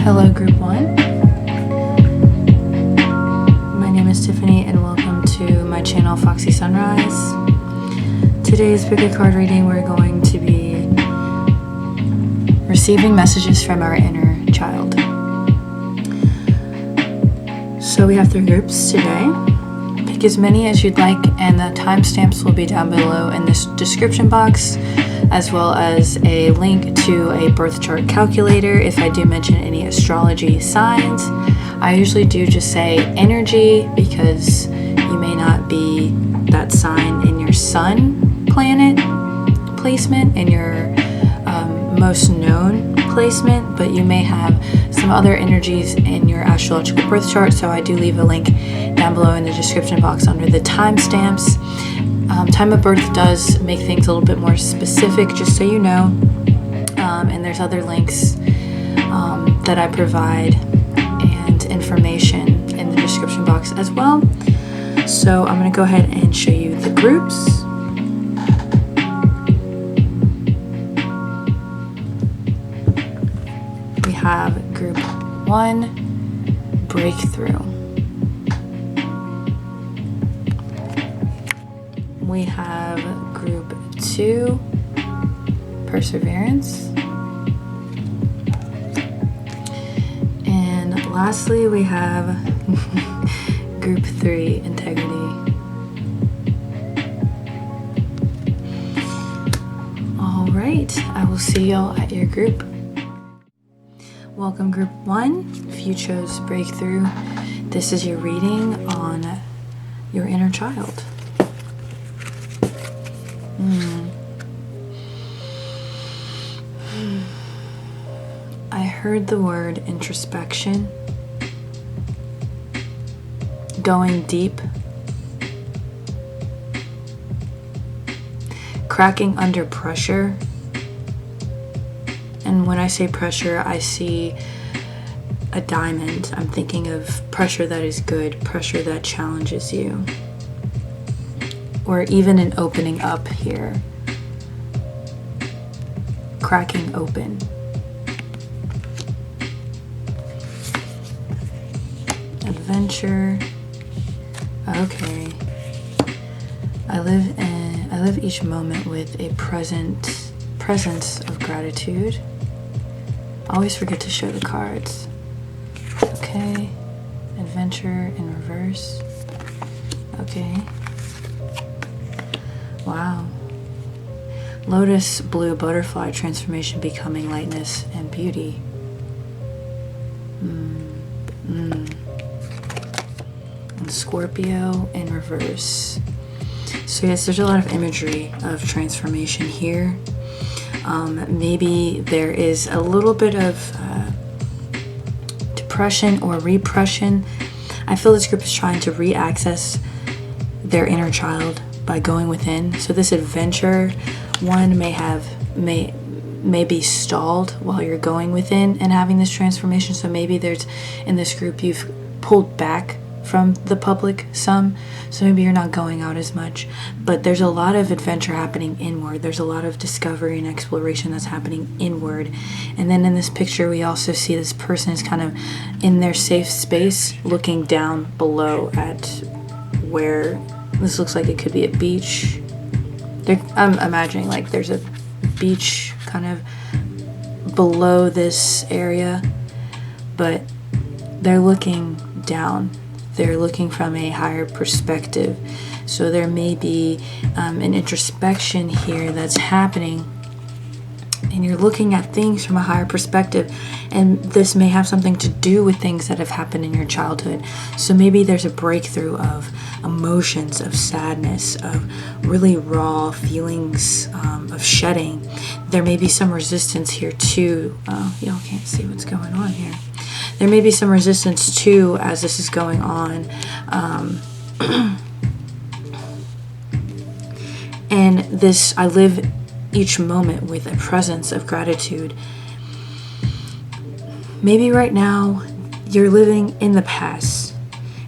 Hello, Group 1. My name is Tiffany, and welcome to my channel, Foxey Sunrise. Today's pick a card reading, we're going to be receiving messages from our inner child. So we have 3 groups today. Pick as many as you'd like, and the timestamps will be down below in this description box, as well as a link to a birth chart calculator if I do mention any astrology signs. I usually do just say energy because you may not be that sign in your sun planet placement, in your most known placement, but you may have some other energies in your astrological birth chart, so I do leave a link down below in the description box under the timestamps. Time of birth does make things a little bit more specific, just so you know, and there's other links that I provide and information in the description box as well. So I'm going to go ahead and show you the groups. We have Group 1, Breakthrough. We have Group 2, Perseverance. And lastly, we have Group 3, Integrity. All right, I will see y'all at your group. Welcome, Group 1. If you chose Breakthrough, this is your reading on your inner child. I heard the word introspection, going deep, cracking under pressure. And when I say pressure, I see a diamond. I'm thinking of pressure that is good, pressure that challenges you. Or even an opening up here. Cracking open. Adventure. Okay. I live each moment with a presence of gratitude. Always forget to show the cards. Okay. Adventure in reverse. Okay. Wow. Lotus blue butterfly transformation, becoming lightness and beauty. And Scorpio in reverse. So yes, there's a lot of imagery of transformation here. Maybe there is a little bit of depression or repression. I feel this group is trying to re-access their inner child by going within. So this adventure one may be stalled while you're going within and having this transformation. So maybe there's, in this group, you've pulled back from the public some, so maybe you're not going out as much, but there's a lot of adventure happening inward. There's a lot of discovery and exploration that's happening inward. And then in this picture we also see this person is kind of in their safe space looking down below at where this looks like it could be a beach. I'm imagining like there's a beach kind of below this area, but they're looking down. They're looking from a higher perspective. So there may be an introspection here that's happening, and you're looking at things from a higher perspective, and this may have something to do with things that have happened in your childhood. So maybe there's a breakthrough of emotions, of sadness, of really raw feelings, of shedding. There may be some resistance here too. Y'all can't see what's going on here. There may be some resistance too as this is going on. And this, I live each moment with a presence of gratitude. Maybe right now you're living in the past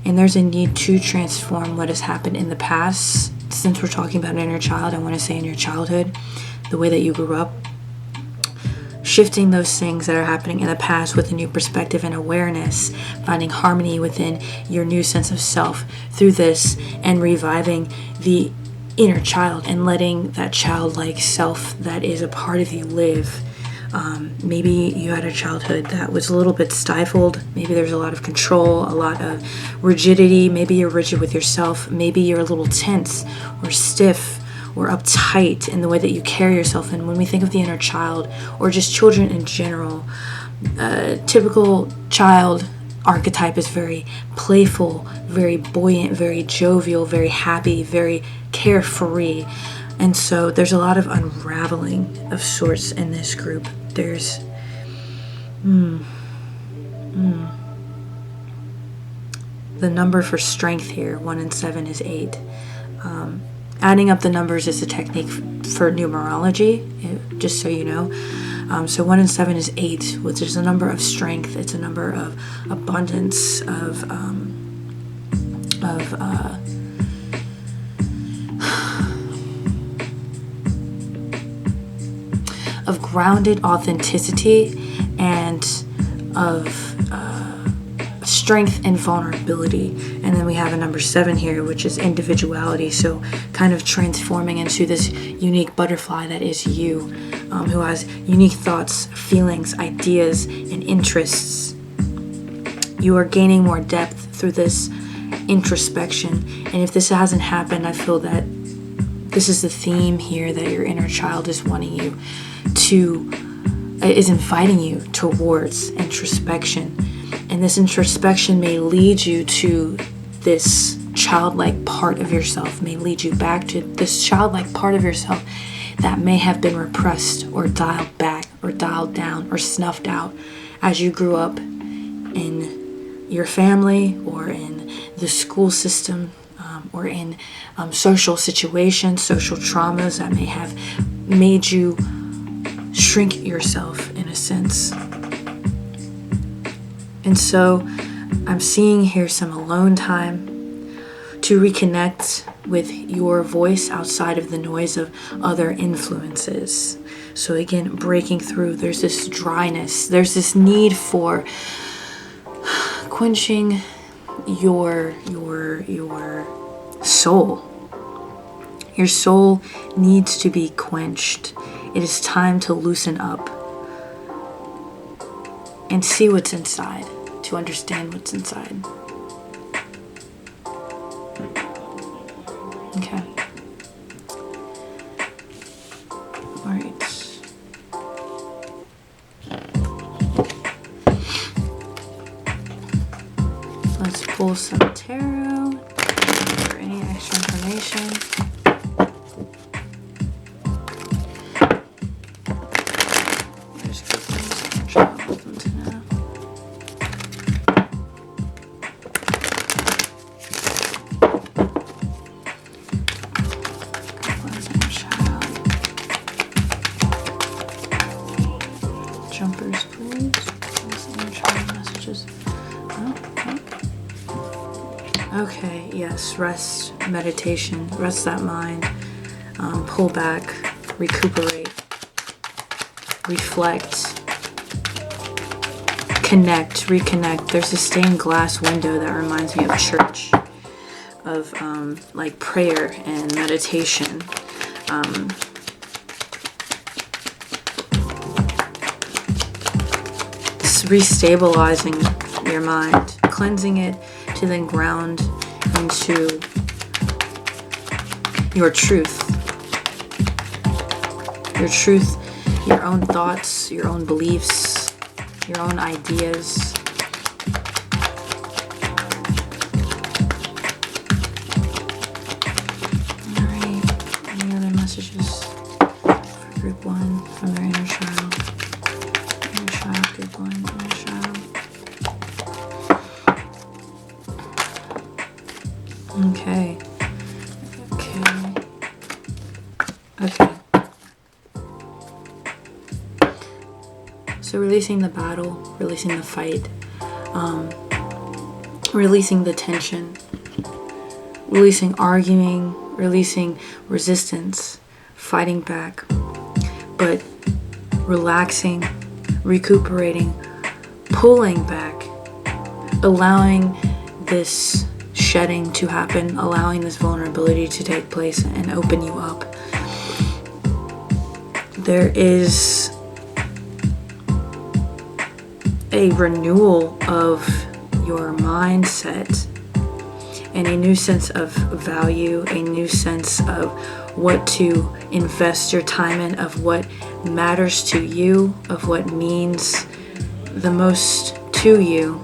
and there's a need to transform what has happened in the past. Since we're talking about an inner child, I want to say in your childhood, the way that you grew up. shifting those things that are happening in the past with a new perspective and awareness, finding harmony within your new sense of self through this, and reviving the inner child and letting that childlike self that is a part of you live. Maybe you had a childhood that was a little bit stifled. Maybe there's a lot of control, a lot of rigidity. Maybe you're rigid with yourself. Maybe you're a little tense or stiff or uptight in the way that you carry yourself. And when we think of the inner child, or just children in general, typical child archetype is very playful, very buoyant, very jovial, very happy, very carefree. And so there's a lot of unraveling of sorts in this group. There's the number for strength here, 1 and 7 is 8. Adding up the numbers is a technique for numerology, just so you know. So 1 and 7 is 8, which is a number of strength. It's a number of abundance, of grounded authenticity, and of strength and vulnerability. And then we have a number 7 here, which is individuality. So kind of transforming into this unique butterfly that is you, who has unique thoughts, feelings, ideas, and interests. You are gaining more depth through this introspection. And if this hasn't happened, I feel that this is the theme here, that your inner child is wanting you to, is inviting you towards introspection. And this introspection may lead you to this childlike part of yourself, may lead you back to this childlike part of yourself that may have been repressed or dialed back or dialed down or snuffed out as you grew up in your family or in the school system, or in social situations, social traumas that may have made you shrink yourself in a sense. And so I'm seeing here some alone time to reconnect with your voice outside of the noise of other influences. So again, breaking through, there's this dryness, there's this need for quenching your soul. Your soul needs to be quenched. It is time to loosen up and see what's inside, to understand what's inside. Okay. All right. Let's pull some tarot for any extra information. There's good things I'm trying to open to now. What's inner child? Jumpers, please. What's inner child messages? Okay, yes, rest, meditation, rest that mind, pull back, recuperate, reflect, connect, reconnect. There's a stained glass window that reminds me of church, of like prayer and meditation. It's restabilizing your mind, cleansing it, to then ground into your truth. Your truth, your own thoughts, your own beliefs, your own ideas. Alright, any other messages for group 1 from their inner child? Inner child, group 1, inner child. Okay. So releasing the battle, releasing the fight, releasing the tension, releasing arguing, releasing resistance, fighting back, but relaxing recuperating, pulling back, allowing this shedding to happen, allowing this vulnerability to take place and open you up. There is a renewal of your mindset and a new sense of value, a new sense of what to invest your time in, of what matters to you, of what means the most to you.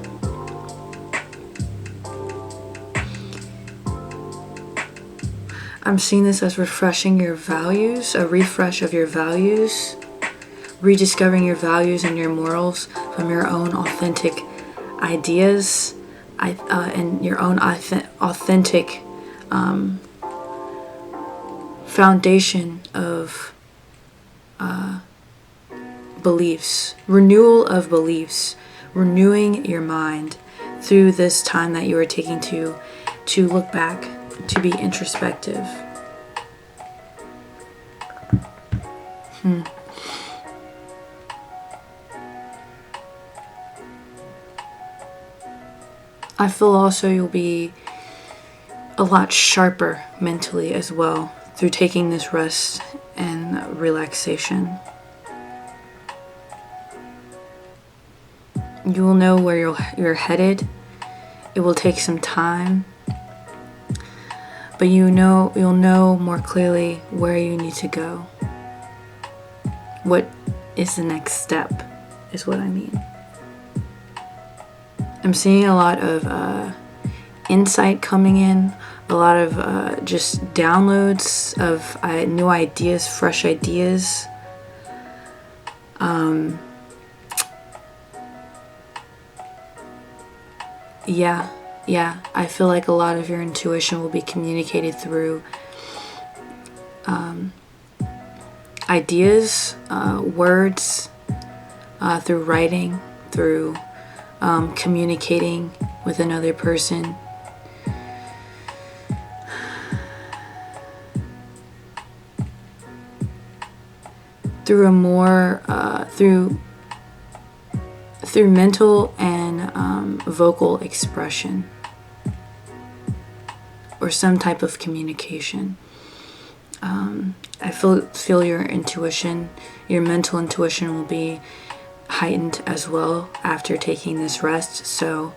I'm seeing this as refreshing your values, a refresh of your values, rediscovering your values and your morals from your own authentic ideas and your own authentic foundation of beliefs, renewal of beliefs, renewing your mind through this time that you are taking to look back, to be introspective. I feel also you'll be a lot sharper mentally as well through taking this rest and relaxation. You will know where you're headed. It will take some time, but you'll know more clearly where you need to go. What is the next step is what I mean. I'm seeing a lot of insight coming in, a lot of just downloads of new ideas, fresh ideas. Yeah, I feel like a lot of your intuition will be communicated through ideas, words, through writing, through communicating with another person. Through a more through mental and vocal expression, or some type of communication. I feel your intuition, your mental intuition will be heightened as well after taking this rest. So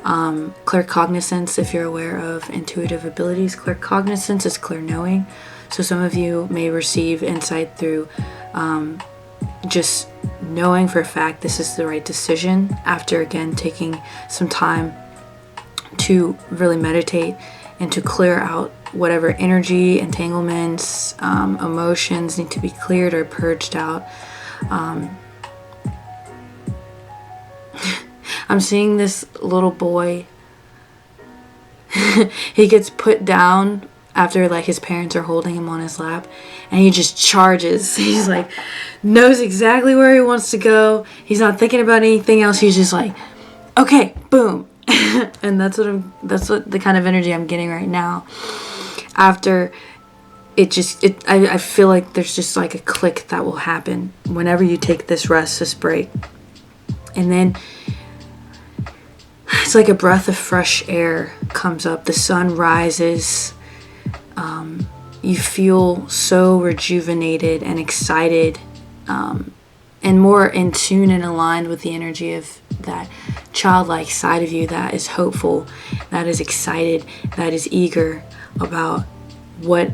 claircognizance, if you're aware of intuitive abilities, claircognizance is clear knowing. So some of you may receive insight through just knowing for a fact this is the right decision after, again, taking some time to really meditate and to clear out whatever energy, entanglements, emotions need to be cleared or purged out. I'm seeing this little boy. He gets put down after like his parents are holding him on his lap, and he just charges. He's like, knows exactly where he wants to go. He's not thinking about anything else. He's just like, okay, boom. And that's what the kind of energy I'm getting right now. After I feel like there's just like a click that will happen whenever you take this rest, this break. And then it's like a breath of fresh air comes up. The sun rises. You feel so rejuvenated and excited, and more in tune and aligned with the energy of that childlike side of you that is hopeful, that is excited, that is eager about what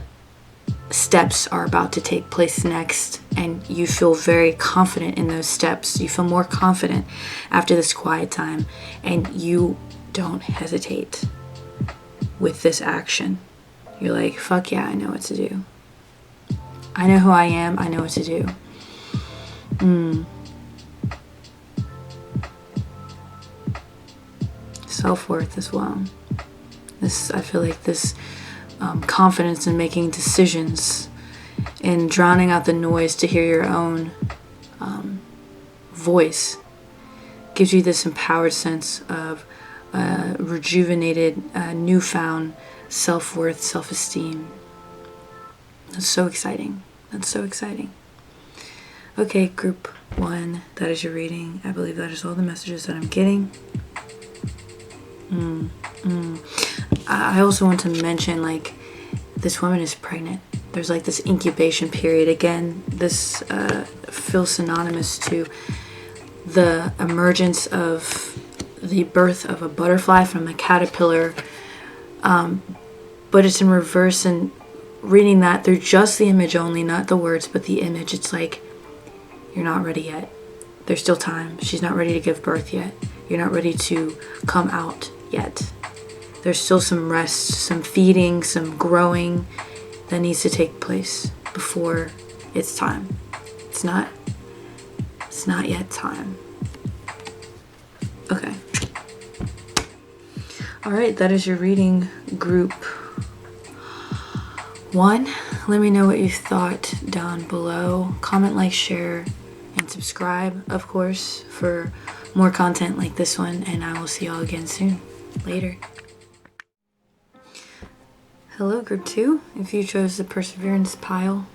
steps are about to take place next. And you feel very confident in those steps. You feel more confident after this quiet time, and you don't hesitate with this action. You're like, fuck yeah, I know what to do. I know who I am. I know what to do. Self-worth as well. I feel like this confidence in making decisions and drowning out the noise to hear your own voice gives you this empowered sense of rejuvenated, newfound self-worth, self-esteem. That's so exciting. Okay, group. 1, that is your reading. I believe that is all the messages that I'm getting. I also want to mention, like, this woman is pregnant. There's like this incubation period. Again, this feels synonymous to the emergence of the birth of a butterfly from a caterpillar. But it's in reverse, and reading that through just the image only, not the words, but the image, it's like, you're not ready yet. There's still time. She's not ready to give birth yet. You're not ready to come out yet. There's still some rest, some feeding, some growing that needs to take place before it's time. It's not yet time. Okay. All right, that is your reading, group 1. Let me know what you thought down below. Comment, like, share, and subscribe, of course, for more content like this one, and I will see y'all again soon. Later. Hello, group 2. If you chose the Perseverance pile,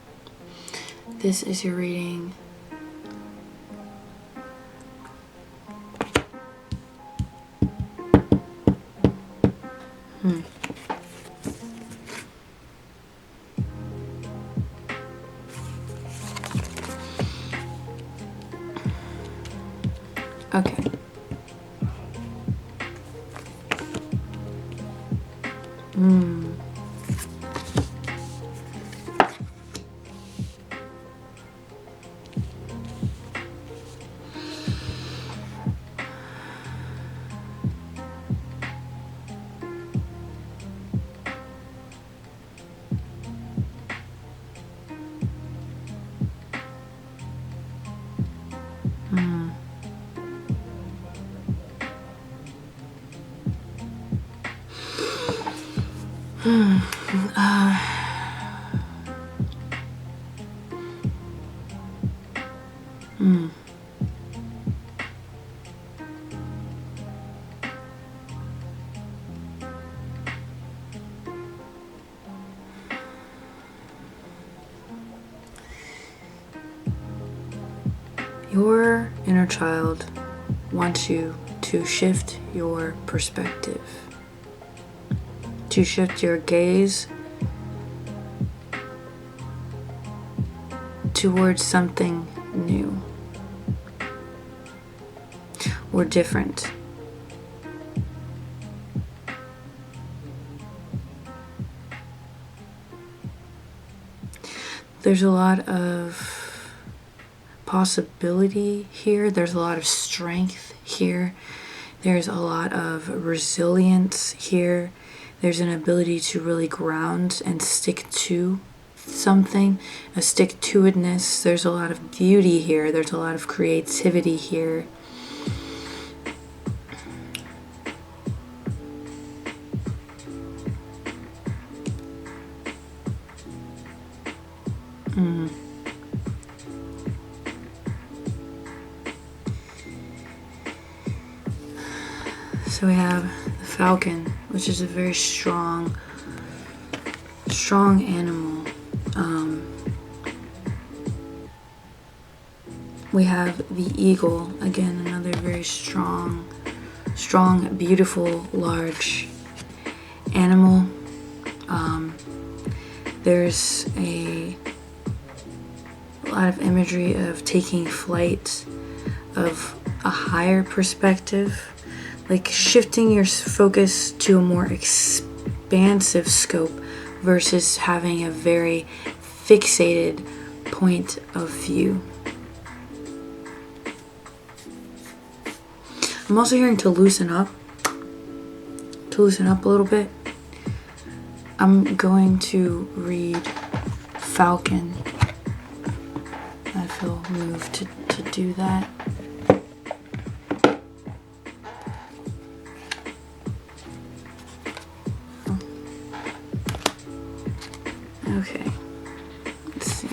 this is your reading. Okay. Your inner child wants you to shift your perspective, to shift your gaze towards something new or different. There's a lot of possibility here. There's a lot of strength here. There's a lot of resilience here. There's an ability to really ground and stick to something, a stick-to-itness. There's a lot of beauty here. There's a lot of creativity here. So we have the falcon, which is a very strong animal. We have the eagle, again, another very strong, beautiful, large animal. There's a lot of imagery of taking flight, of a higher perspective, like shifting your focus to a more expansive scope versus having a very fixated point of view. I'm also hearing to loosen up a little bit. I'm going to read Falcon. I feel moved to do that. Okay, let's see.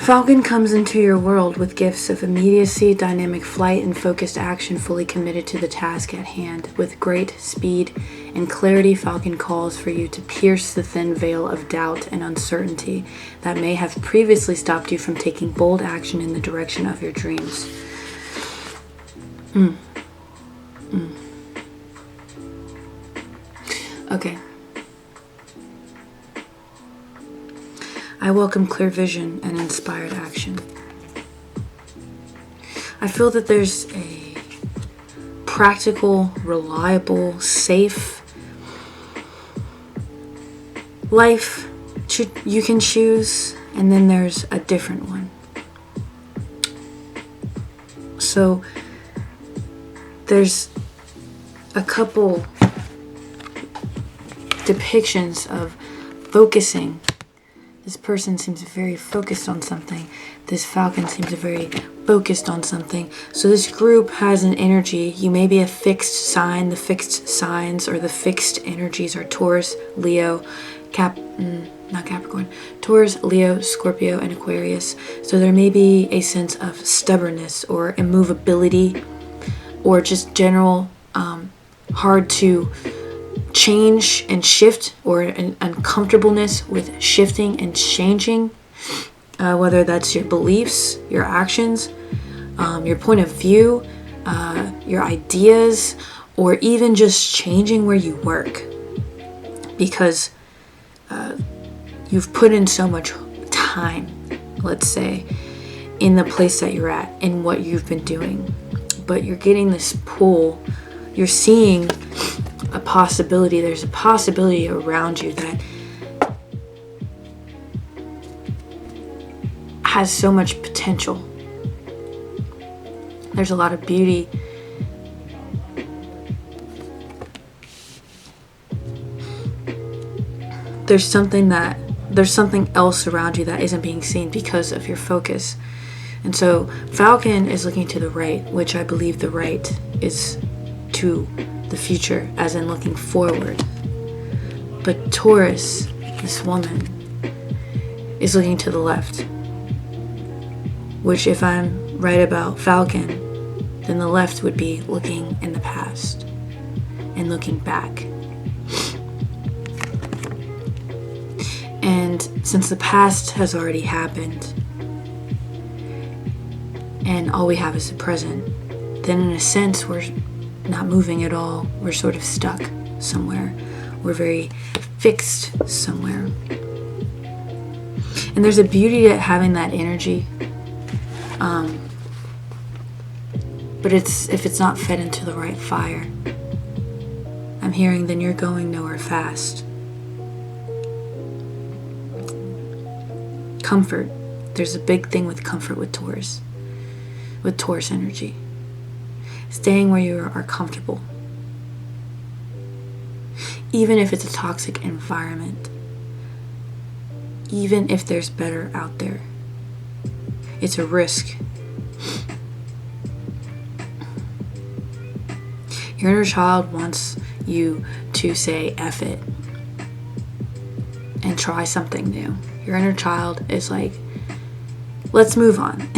Falcon comes into your world with gifts of immediacy, dynamic flight, and focused action, fully committed to the task at hand. With great speed and clarity, Falcon calls for you to pierce the thin veil of doubt and uncertainty that may have previously stopped you from taking bold action in the direction of your dreams. Okay. I welcome clear vision and inspired action. I feel that there's a practical, reliable, safe life you can choose, and then there's a different one. So there's a couple depictions of focusing. This person seems very focused on something. This falcon seems very focused on something. So this group has an energy. You may be a fixed sign. The fixed signs or the fixed energies are Taurus, Leo, not Capricorn, Taurus, Leo, Scorpio, and Aquarius. So there may be a sense of stubbornness or immovability or just general hard to change and shift, or an uncomfortableness with shifting and changing, whether that's your beliefs, your actions, your point of view, your ideas, or even just changing where you work, because you've put in so much time, let's say, in the place that you're at and what you've been doing, but you're getting this pull. You're seeing a possibility. There's a possibility around you that has so much potential. There's a lot of beauty. There's something else around you that isn't being seen because of your focus. And so Falcon is looking to the right, which I believe the right is to the future, as in looking forward. But Taurus, this woman, is looking to the left, which, if I'm right about Falcon, then the left would be looking in the past and looking back. And since the past has already happened and all we have is the present, then in a sense we're not moving at all. We're sort of stuck somewhere. We're very fixed somewhere. And there's a beauty to having that energy. But if it's not fed into the right fire, I'm hearing, then you're going nowhere fast. Comfort. There's a big thing with comfort with Taurus energy. Staying where you are comfortable. Even if it's a toxic environment. Even if there's better out there. It's a risk. Your inner child wants you to say F it and try something new. Your inner child is like, let's move on.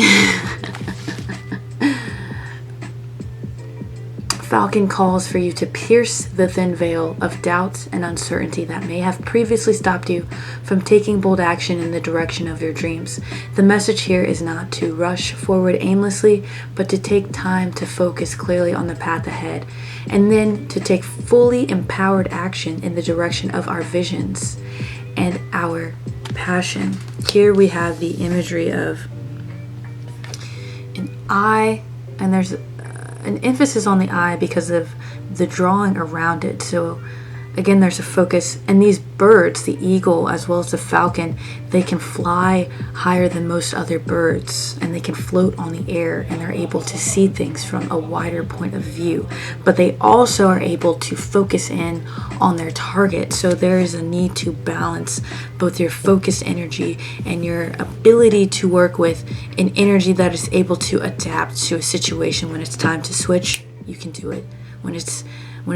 Falcon calls for you to pierce the thin veil of doubt and uncertainty that may have previously stopped you from taking bold action in the direction of your dreams. The message here is not to rush forward aimlessly, but to take time to focus clearly on the path ahead, and then to take fully empowered action in the direction of our visions and our passion. Here we have the imagery of an eye, and there's an emphasis on the eye because of the drawing around it. So again, there's a focus, and these birds, the eagle as well as the falcon, they can fly higher than most other birds, and they can float on the air, and they're able to see things from a wider point of view, but they also are able to focus in on their target. So there is a need to balance both your focused energy and your ability to work with an energy that is able to adapt to a situation. When it's time to switch, you can do it. When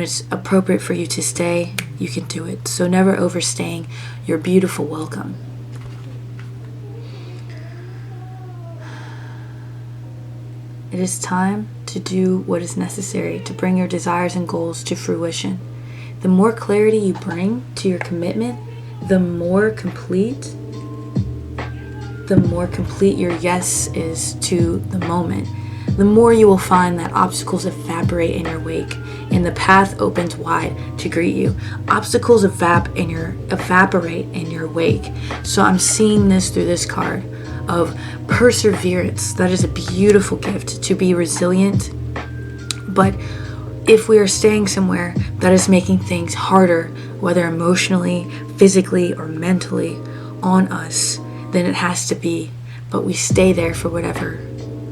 it's appropriate for you to stay, you can do it. So never overstaying your beautiful welcome. It is time to do what is necessary to bring your desires and goals to fruition. The more clarity you bring to your commitment, the more complete your yes is to the moment. The more you will find that obstacles evaporate in your wake and the path opens wide to greet you. Obstacles evaporate in your wake. So I'm seeing this through this card of perseverance. That is a beautiful gift, to be resilient. But if we are staying somewhere that is making things harder, whether emotionally, physically, or mentally on us, then it has to be. But we stay there for whatever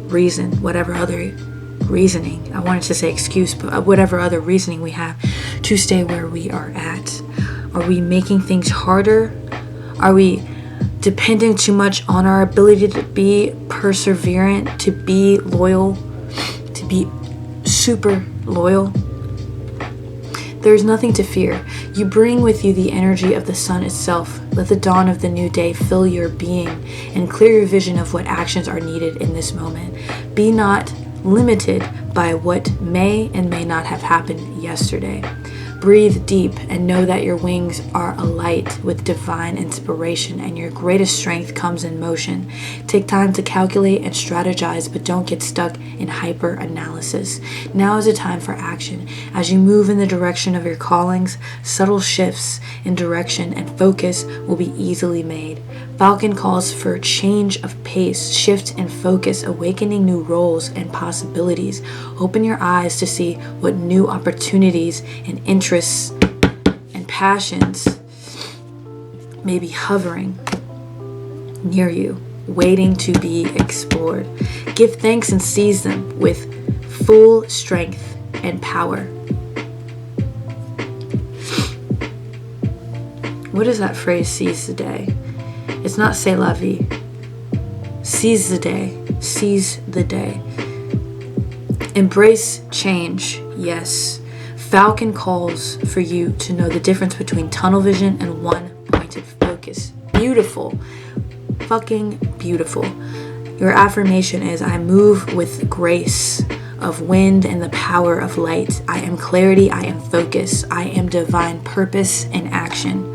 reason, whatever other reasoning. I wanted to say excuse, but whatever other reasoning we have to stay where we are at. Are we making things harder? Are we depending too much on our ability to be perseverant, to be loyal, to be super loyal? There's nothing to fear. You bring with you the energy of the sun itself. Let the dawn of the new day fill your being and clear your vision of what actions are needed in this moment. Be not limited by what may and may not have happened yesterday. Breathe deep and know that your wings are alight with divine inspiration and your greatest strength comes in motion. Take time to calculate and strategize, but don't get stuck in hyper analysis. Now is a time for action. As you move in the direction of your callings, subtle shifts in direction and focus will be easily made. Falcon calls for change of pace, shift in focus, awakening new roles and possibilities. Open your eyes to see what new opportunities and interests and passions may be hovering near you, waiting to be explored. Give thanks and seize them with full strength and power. What is that phrase, seize the day? It's not c'est la vie. Seize the day. Seize the day. Embrace change, yes. Falcon calls for you to know the difference between tunnel vision and one-pointed focus. Beautiful. Fucking beautiful. Your affirmation is, I move with grace of wind and the power of light. I am clarity. I am focus. I am divine purpose and action.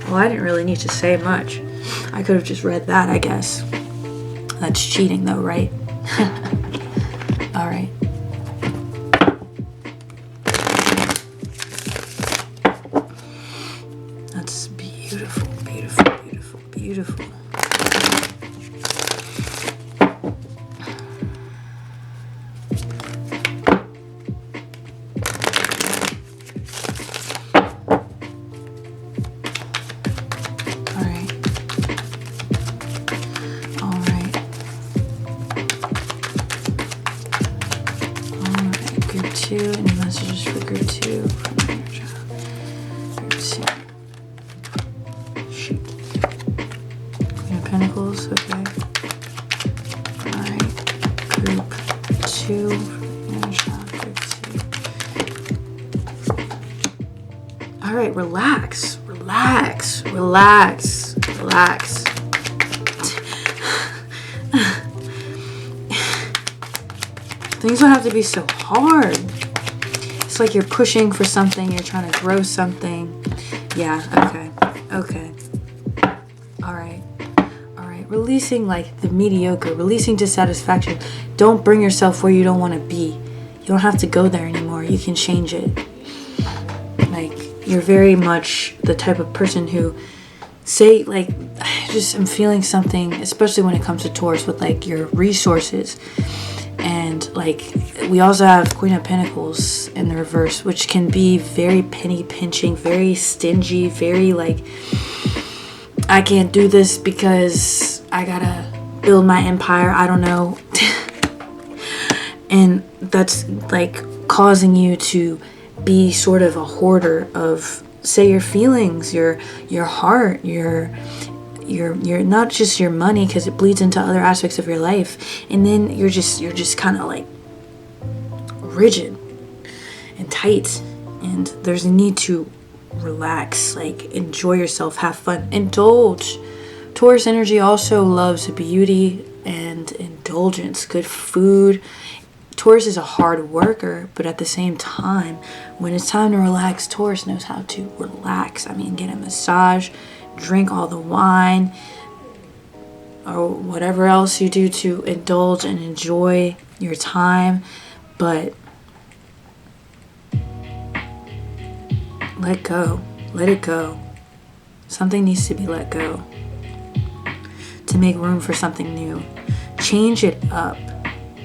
Well, I didn't really need to say much. I could have just read that, I guess. That's cheating though, right? All right. That's beautiful, beautiful, beautiful, beautiful. Any messages for group 2 from your child? Group 2. Shoot. Queen of Pentacles, okay. Alright. Group 2 from your child. Group 2. Alright, relax. Relax. Relax. Relax. Things don't have to be so hard. It's like you're pushing for something, you're trying to grow something. Yeah, okay. Alright. Releasing like the mediocre, releasing dissatisfaction. Don't bring yourself where you don't want to be. You don't have to go there anymore. You can change it. Like, you're very much the type of person who say, like, I'm feeling something, especially when it comes to Taurus with like your resources. And like, we also have Queen of Pentacles in the reverse, which can be very penny pinching, very stingy, very like, I can't do this because I gotta build my empire. I don't know. And that's like causing you to be sort of a hoarder of, say, your feelings, your heart, your not just your money, because it bleeds into other aspects of your life. And then you're just kind of like rigid and tight, and there's a need to relax, like enjoy yourself, have fun, indulge, Taurus energy also loves beauty and indulgence, good food. Taurus is a hard worker, but at the same time, when it's time to relax, Taurus knows how to relax. I mean, get a massage, drink all the wine, or whatever else you do to indulge and enjoy your time. But let go. Let it go. Something needs to be let go to make room for something new. Change it up.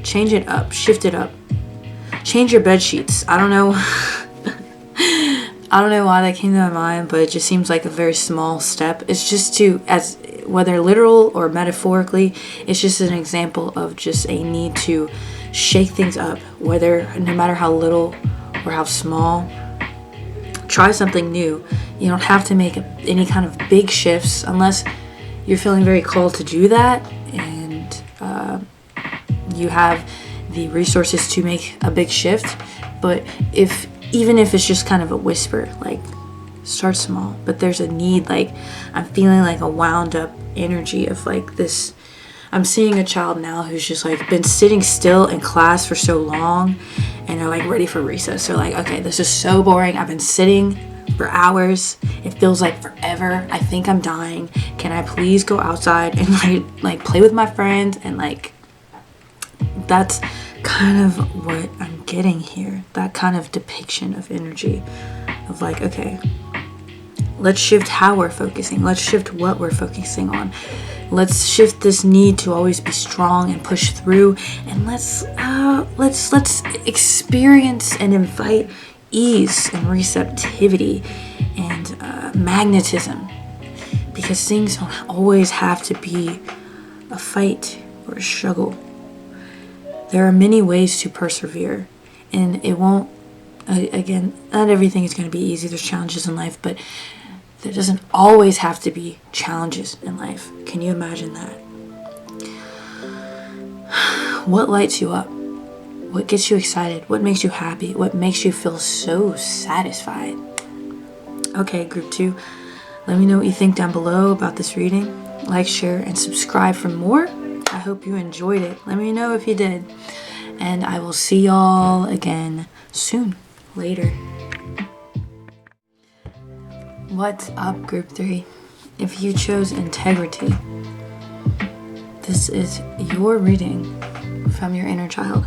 Change it up. Shift it up. Change your bed sheets. I don't know. I don't know why that came to my mind, but it just seems like a very small step. It's just to, as whether literal or metaphorically, it's just an example of just a need to shake things up, whether, no matter how little or how small. Try something new. You don't have to make any kind of big shifts unless you're feeling very called to do that, and you have the resources to make a big shift. But even if it's just kind of a whisper, like, start small. But there's a need, like, I'm feeling like a wound up energy of like this. I'm seeing a child now who's just like been sitting still in class for so long, and they're like ready for recess. They're like, okay, this is so boring. I've been sitting for hours. It feels like forever. I think I'm dying. Can I please go outside and like play with my friends? And like, that's kind of what I'm getting here. That kind of depiction of energy of like, okay, let's shift how we're focusing. Let's shift what we're focusing on. Let's shift this need to always be strong and push through, and let's experience and invite ease and receptivity and magnetism, because things don't always have to be a fight or a struggle. There are many ways to persevere, and it won't, again, not everything is going to be easy. There's challenges in life, but there doesn't always have to be challenges in life. Can you imagine that? What lights you up? What gets you excited? What makes you happy? What makes you feel so satisfied? Okay, group 2, let me know what you think down below about this reading. Like, share, and subscribe for more. I hope you enjoyed it. Let me know if you did. And I will see y'all again soon. Later. What's up, group 3? If you chose integrity, this is your reading from your inner child.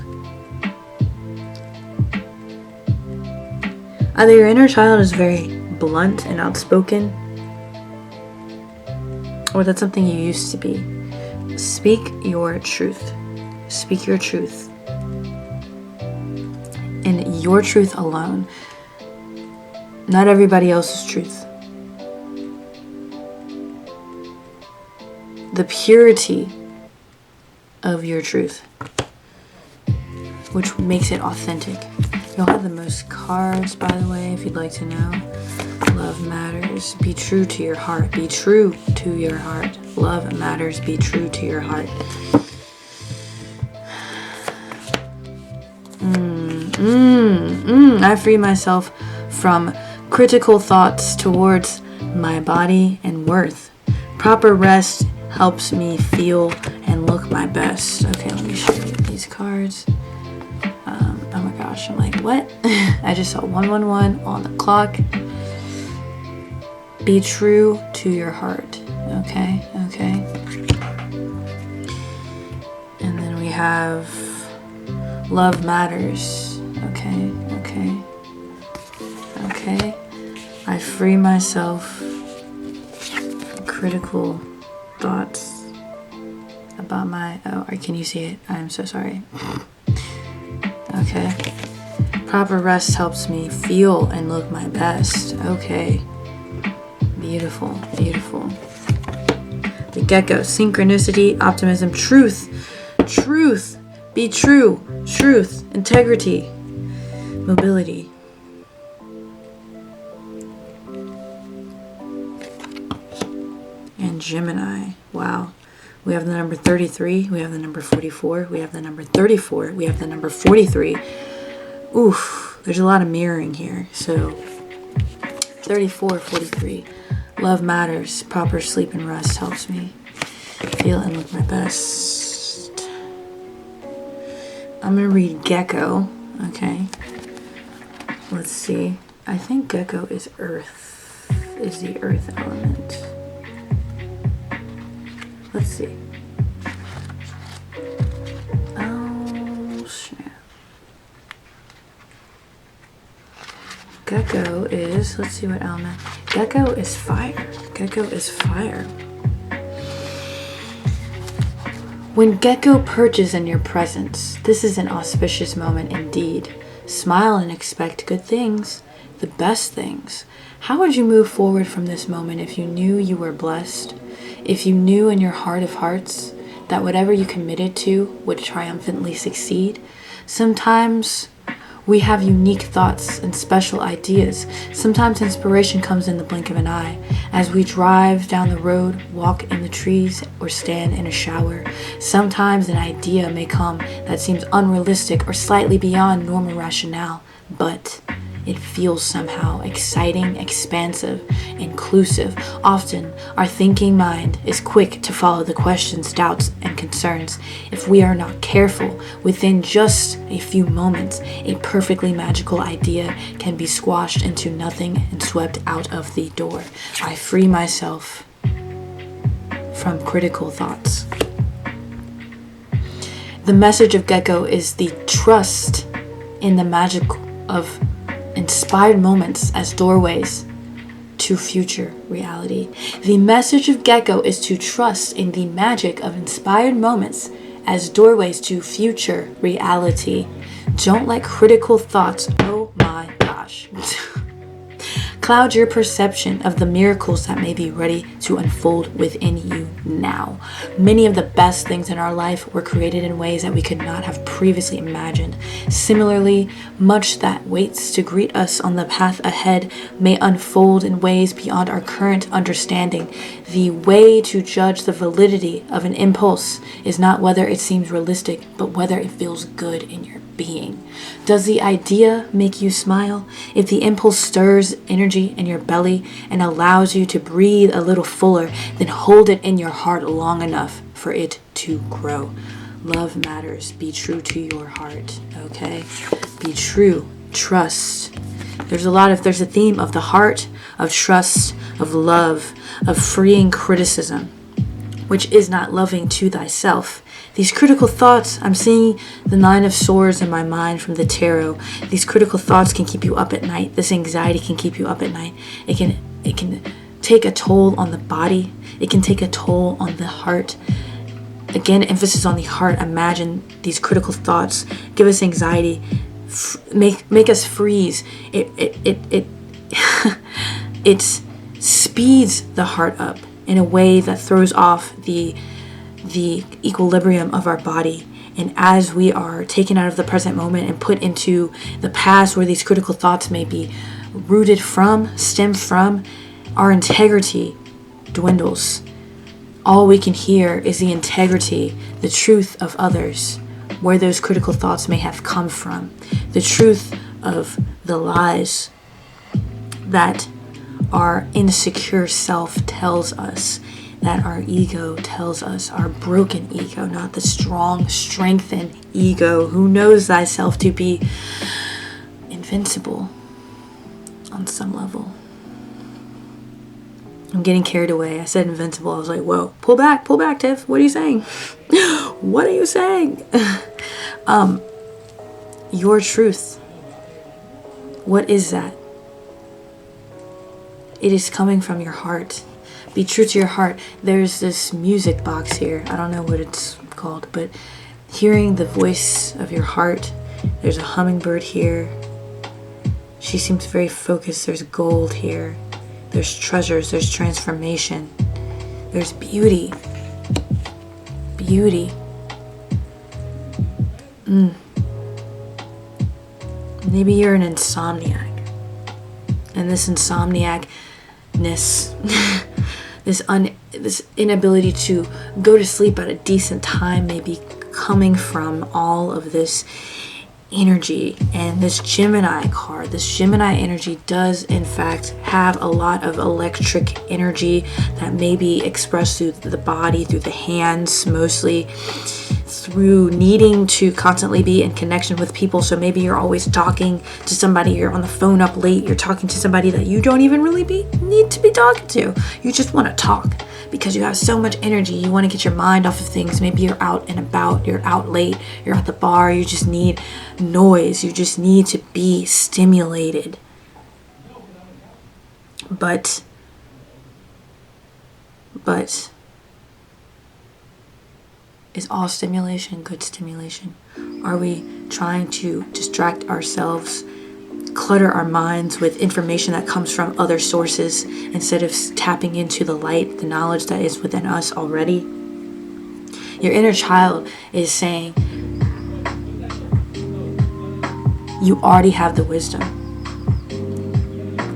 Either your inner child is very blunt and outspoken, or that's something you used to be. Speak your truth. Speak your truth. And your truth alone. Not everybody else's truth. The purity of your truth, which makes it authentic. You'll have the most cards, by the way, if you'd like to know. Love matters. Be true to your heart. Be true to your heart. Love matters. Be true to your heart. I free myself from critical thoughts towards my body and worth. Proper rest helps me feel and look my best. Okay, let me show you these cards. Oh my gosh, I'm like, what? I just saw 111 on the clock. Be true to your heart. Okay. And then we have love matters. Okay. I free myself from critical thoughts about my, can you see it? I'm so sorry. Okay. Proper rest helps me feel and look my best. Okay. Beautiful. The gecko, synchronicity, optimism, truth. Be true. Truth, integrity, mobility. And Gemini. Wow. We have the number 33. We have the number 44. We have the number 34. We have the number 43. Oof. There's a lot of mirroring here. So 34, 43. Love matters. Proper sleep and rest helps me feel and look my best. I'm gonna read Gecko. Okay. Let's see. I think Gecko is Earth. Is the Earth element. Let's see. Oh, snap. Gecko is, let's see what element. Gecko is fire. Gecko is fire. When Gecko perches in your presence, this is an auspicious moment indeed. Smile and expect good things, the best things. How would you move forward from this moment if you knew you were blessed? If you knew in your heart of hearts that whatever you committed to would triumphantly succeed? Sometimes we have unique thoughts and special ideas. Sometimes inspiration comes in the blink of an eye. As we drive down the road, walk in the trees, or stand in a shower. Sometimes an idea may come that seems unrealistic or slightly beyond normal rationale, but it feels somehow exciting, expansive, inclusive. Often, our thinking mind is quick to follow the questions, doubts, and concerns. If we are not careful, within just a few moments, a perfectly magical idea can be squashed into nothing and swept out of the door. I free myself from critical thoughts. The message of Gecko is the trust in the magic of inspired moments as doorways to future reality. The message of Gecko is to trust in the magic of inspired moments as doorways to future reality. Don't let critical thoughts, oh my gosh, cloud your perception of the miracles that may be ready to unfold within you now. Many of the best things in our life were created in ways that we could not have previously imagined. Similarly, much that waits to greet us on the path ahead may unfold in ways beyond our current understanding. The way to judge the validity of an impulse is not whether it seems realistic, but whether it feels good in your being. Does the idea make you smile? If the impulse stirs energy in your belly and allows you to breathe a little fuller, then hold it in your heart long enough for it to grow. Love matters. Be true to your heart, okay? Be true. Trust. There's a theme of the heart, of trust, of love, of freeing criticism, which is not loving to thyself. These critical thoughts, I'm seeing the 9 of Swords in my mind from the tarot. These critical thoughts can keep you up at night. This anxiety can keep you up at night. It can take a toll on the body. It can take a toll on the heart. Again, emphasis on the heart. Imagine these critical thoughts give us anxiety, make us freeze. It speeds the heart up in a way that throws off the equilibrium of our body. And as we are taken out of the present moment and put into the past where these critical thoughts may be stem from, our integrity dwindles. All we can hear is the integrity, the truth of others, where those critical thoughts may have come from, the truth of the lies that our insecure self tells us, that our ego tells us, our broken ego, not the strong, strengthened ego who knows thyself to be invincible on some level. I'm getting carried away. I said invincible. I was like, whoa, pull back, Tiff. What are you saying? What are you saying? Your truth. What is that? It is coming from your heart. Be true to your heart. There's this music box here. I don't know what it's called, but hearing the voice of your heart. There's a hummingbird here. She seems very focused. There's gold here. There's treasures. There's transformation. There's beauty. Beauty. Maybe you're an insomniac. And this insomniacness, this inability to go to sleep at a decent time may be coming from all of this energy. And this Gemini card, this Gemini energy does in fact have a lot of electric energy that may be expressed through the body, through the hands mostly, through needing to constantly be in connection with people. So maybe you're always talking to somebody, you're on the phone up late, you're talking to somebody that you don't even really need to be talking to. You just want to talk because you have so much energy. You want to get your mind off of things. Maybe you're out and about, you're out late, you're at the bar, you just need noise, you just need to be stimulated. But is all stimulation good stimulation? Are we trying to distract ourselves, clutter our minds with information that comes from other sources instead of tapping into the light, the knowledge that is within us already? Your inner child is saying, you already have the wisdom.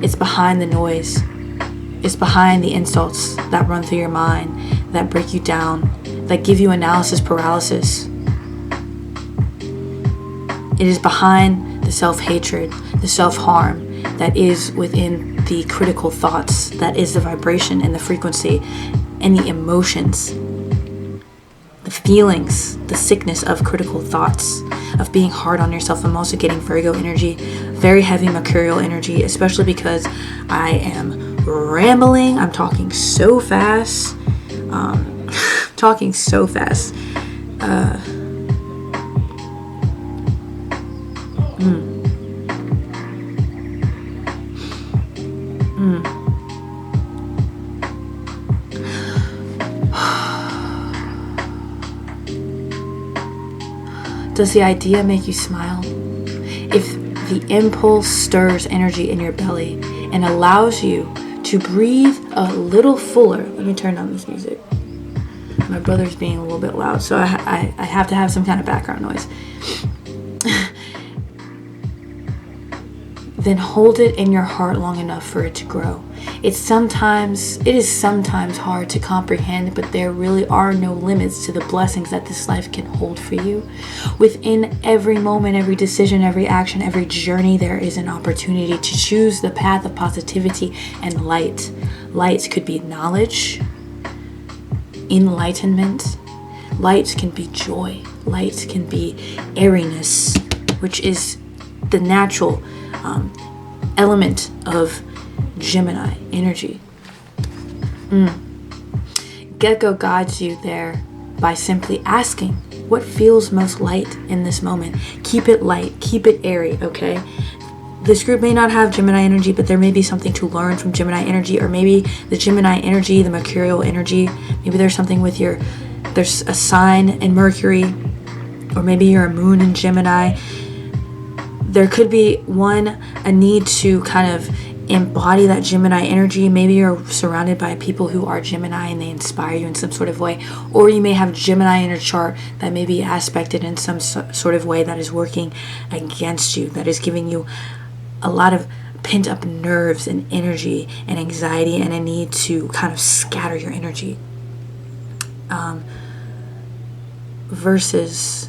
It's behind the noise. It's behind the insults that run through your mind, that break you down, that give you analysis paralysis. It is behind the self-hatred, the self-harm that is within the critical thoughts, that is the vibration and the frequency and the emotions, the feelings, the sickness of critical thoughts, of being hard on yourself. I'm also getting Virgo energy, very heavy mercurial energy, especially because I am rambling. I'm talking so fast. Talking so fast. Does the idea make you smile? If the impulse stirs energy in your belly and allows you to breathe a little fuller. Let me turn down this music. My brother's being a little bit loud, so I have to have some kind of background noise. Then hold it in your heart long enough for it to grow. It is sometimes hard to comprehend, but there really are no limits to the blessings that this life can hold for you. Within every moment, every decision, every action, every journey, there is an opportunity to choose the path of positivity and light. Light could be knowledge, enlightenment. Light can be joy. Light can be airiness, which is the natural element of Gemini energy. Gecko guides you there by simply asking what feels most light in this moment. Keep it light, keep it airy, okay? This group may not have Gemini energy, but there may be something to learn from Gemini energy, or maybe the Gemini energy, the mercurial energy, maybe there's something with there's a sign in Mercury, or maybe you're a moon in Gemini. There could be a need to kind of embody that Gemini energy. Maybe you're surrounded by people who are Gemini and they inspire you in some sort of way, or you may have Gemini in your chart that may be aspected in some sort of way that is working against you, that is giving you a lot of pent up nerves and energy and anxiety and a need to kind of scatter your energy, versus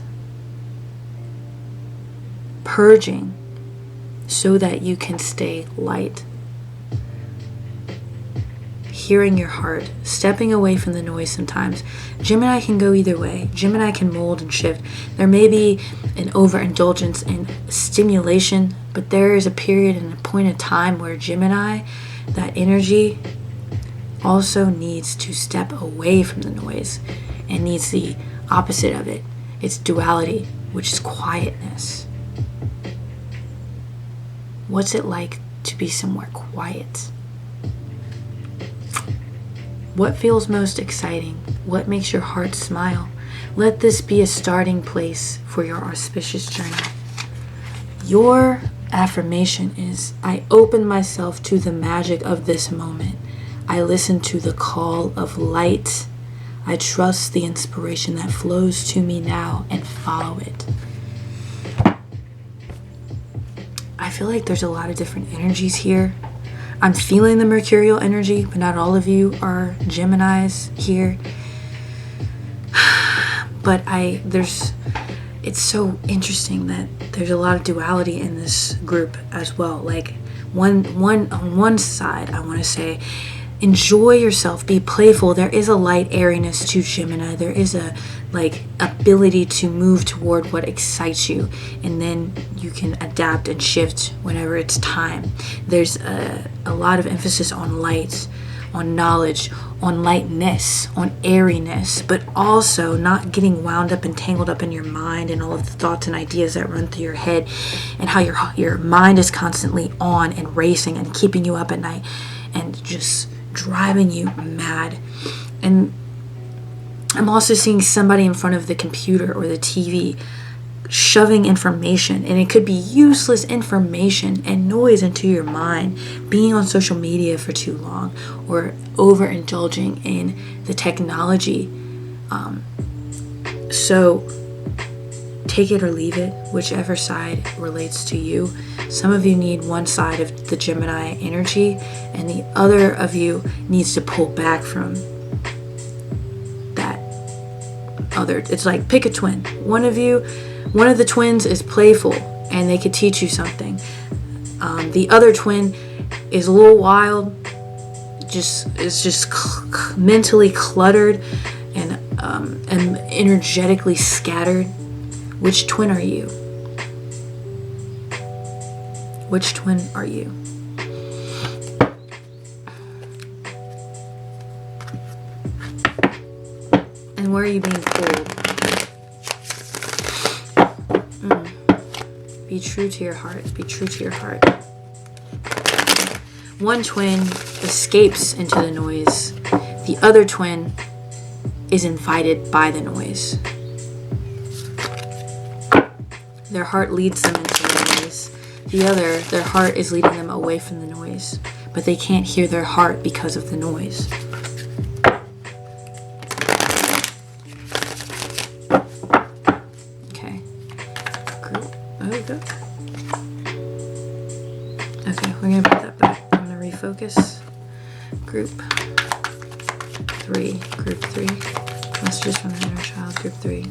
purging so that you can stay light. Hearing your heart, stepping away from the noise sometimes. Gemini can go either way. Gemini can mold and shift. There may be an overindulgence in stimulation, but there is a period and a point of time where Gemini, that energy, also needs to step away from the noise and needs the opposite of it. It's duality, which is quietness. What's it like to be somewhere quiet? What feels most exciting? What makes your heart smile? Let this be a starting place for your auspicious journey. Your affirmation is, I open myself to the magic of this moment. I listen to the call of light. I trust the inspiration that flows to me now and follow it. I feel like there's a lot of different energies here. I'm feeling the mercurial energy, but not all of you are Geminis here. But it's so interesting that there's a lot of duality in this group as well. Like on one side, I want to say, enjoy yourself, be playful. There is a light airiness to Gemini. There is a ability to move toward what excites you, and then you can adapt and shift whenever it's time. There's a lot of emphasis on light, on knowledge, on lightness, on airiness, but also not getting wound up and tangled up in your mind and all of the thoughts and ideas that run through your head, and how your mind is constantly on and racing and keeping you up at night and just driving you mad. And I'm also seeing somebody in front of the computer or the TV shoving information, and it could be useless information and noise into your mind, being on social media for too long, or overindulging in the technology. So take it or leave it, whichever side relates to you. Some of you need one side of the Gemini energy, and the other of you needs to pull back from that other. It's like, pick a twin. One of the twins is playful and they could teach you something. The other twin is a little wild, is just mentally cluttered and energetically scattered. Which twin are you? Which twin are you? And where are you being pulled? Be true to your heart. Be true to your heart. One twin escapes into the noise. The other twin is invited by the noise. Their heart leads them into the noise. Their heart is leading them away from the noise. But they can't hear their heart because of the noise. Okay. Group. Oh, good. Okay, we're going to put that back. I'm going to refocus. Group 3. Group 3. Messages from the inner child. Group 3.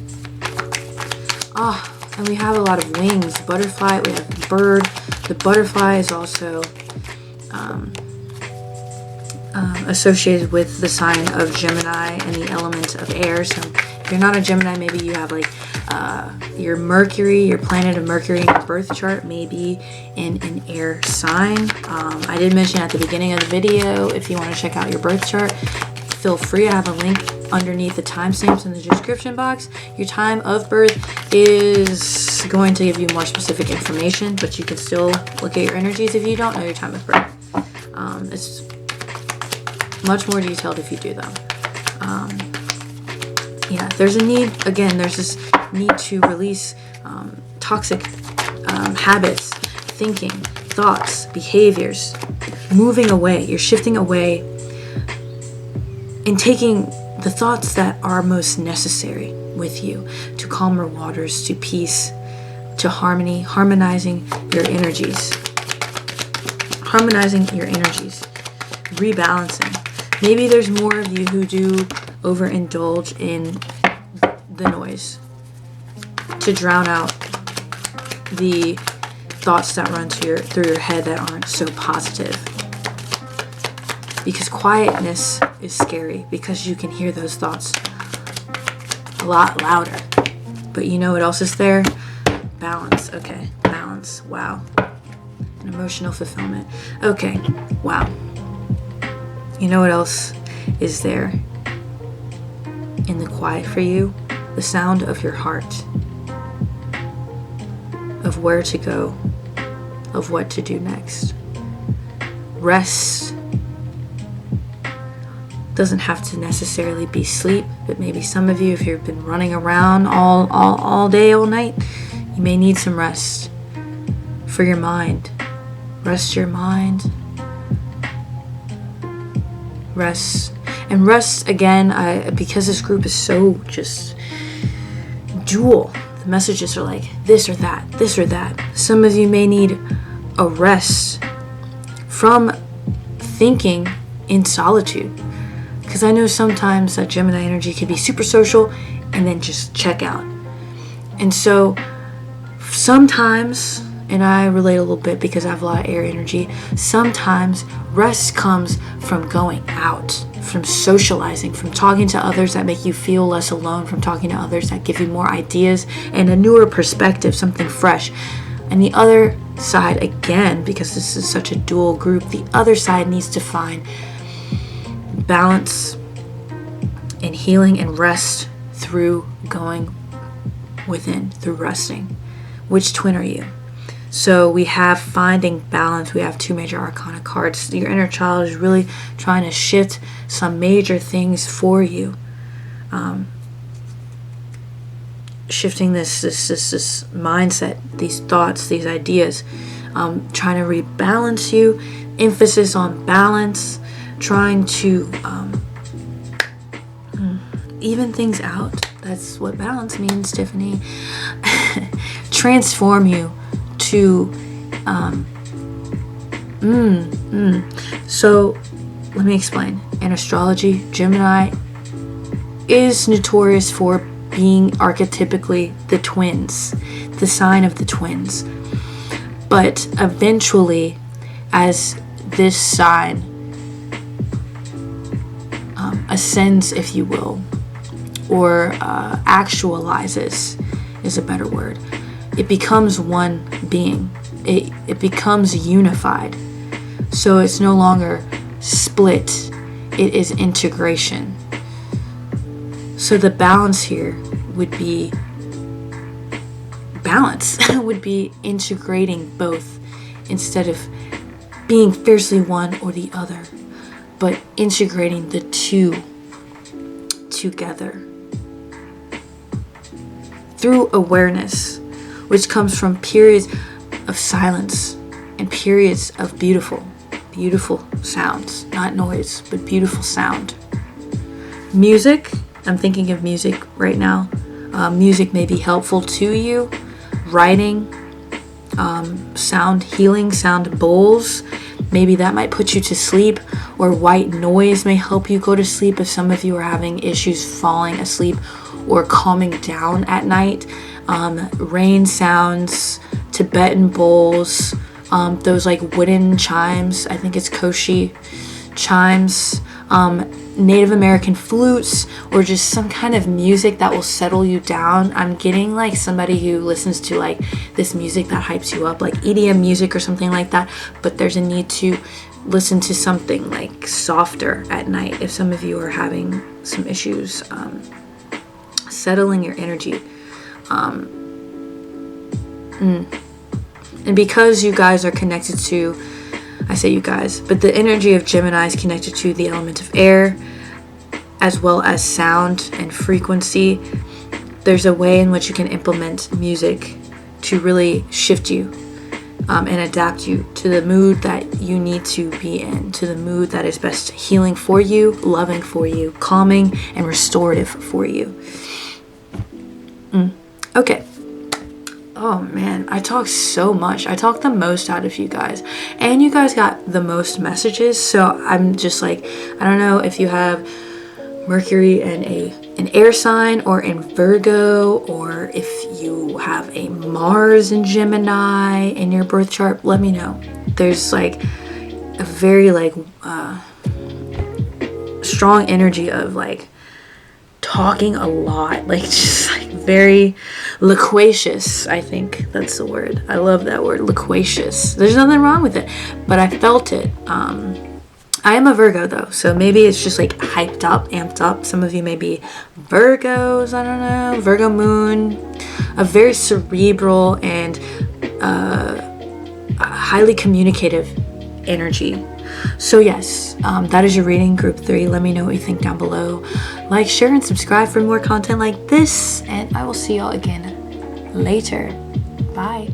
And we have a lot of wings. Butterfly, we have bird. The butterfly is also associated with the sign of Gemini and the element of air. So if you're not a Gemini, maybe you have your Mercury, your planet of Mercury in your birth chart, maybe in an air sign. I did mention at the beginning of the video, if you want to check out your birth chart, feel free. I have a link underneath the timestamps in the description box. Your time of birth is going to give you more specific information, but you can still look at your energies if you don't know your time of birth. It's much more detailed if you do though. Yeah, there's a need, again, there's this need to release toxic habits, thinking, thoughts, behaviors, moving away. You're shifting away and taking the thoughts that are most necessary with you to calmer waters, to peace, to harmony, harmonizing your energies. Harmonizing your energies. Rebalancing. Maybe there's more of you who do overindulge in the noise to drown out the thoughts that run through your head that aren't so positive. Because quietness is scary, because you can hear those thoughts a lot louder. But you know what else is there? Balance. Okay, balance. Wow. And emotional fulfillment. Okay, wow. You know what else is there in the quiet for you? The sound of your heart. Of where to go. Of what to do next. Rest doesn't have to necessarily be sleep, but maybe some of you, if you've been running around all day, all night, you may need some rest for your mind. Rest your mind. Rest. And rest, again, because this group is so just dual. The messages are like this or that, this or that. Some of you may need a rest from thinking in solitude. Because I know sometimes that Gemini energy can be super social and then just check out. And so sometimes, and I relate a little bit because I have a lot of air energy, sometimes rest comes from going out, from socializing, from talking to others that make you feel less alone, from talking to others that give you more ideas and a newer perspective, something fresh. And the other side, again, because this is such a dual group, the other side needs to find balance and healing and rest through going within, through resting. Which twin are you? So we have finding balance. We have 2 major arcana cards. Your inner child is really trying to shift some major things for you. Shifting this mindset, these thoughts, these ideas, trying to rebalance you, emphasis on balance, trying to even things out. That's what balance means, Tiffany. Transform you to So let me explain. In astrology, Gemini is notorious for being archetypically the twins, the sign of the twins. But eventually, as this sign ascends, if you will, or actualizes is a better word, it becomes one being. It becomes unified. So it's no longer split, it is integration. So the balance here would be would be integrating both instead of being fiercely one or the other, but integrating the two together through awareness, which comes from periods of silence and periods of beautiful sounds, not noise, but beautiful sound. Music, I'm thinking of music right now. Music may be helpful to you. Writing, sound healing, sound bowls, maybe that might put you to sleep, or white noise may help you go to sleep if some of you are having issues falling asleep or calming down at night. Rain sounds, Tibetan bowls, those like wooden chimes, I think it's koshi chimes, Native American flutes, or just some kind of music that will settle you down. I'm getting like somebody who listens to like this music that hypes you up, like EDM music or something like that, but there's a need to listen to something like softer at night if some of you are having some issues settling your energy. And because you guys are connected to, I say you guys, but the energy of Gemini is connected to the element of air, as well as sound and frequency. There's a way in which you can implement music to really shift you and adapt you to the mood that you need to be in, to the mood that is best healing for you, loving for you, calming and restorative for you. Okay. Oh man, I talk so much. I talk the most out of you guys. And you guys got the most messages. So I'm just like, I don't know if you have Mercury in an air sign or in Virgo, or if you have a Mars in Gemini in your birth chart, let me know. There's like a very like strong energy of like talking a lot, like just like very loquacious. I think that's the word. I love that word, loquacious. There's nothing wrong with it, but I felt it. I am a Virgo though, so maybe it's just like hyped up, amped up. Some of you may be Virgos, I don't know, Virgo moon, a very cerebral and highly communicative energy. So yes, that is your reading, group 3. Let me know what you think down below. Like, share, and subscribe for more content like this, and I will see y'all again later. Bye.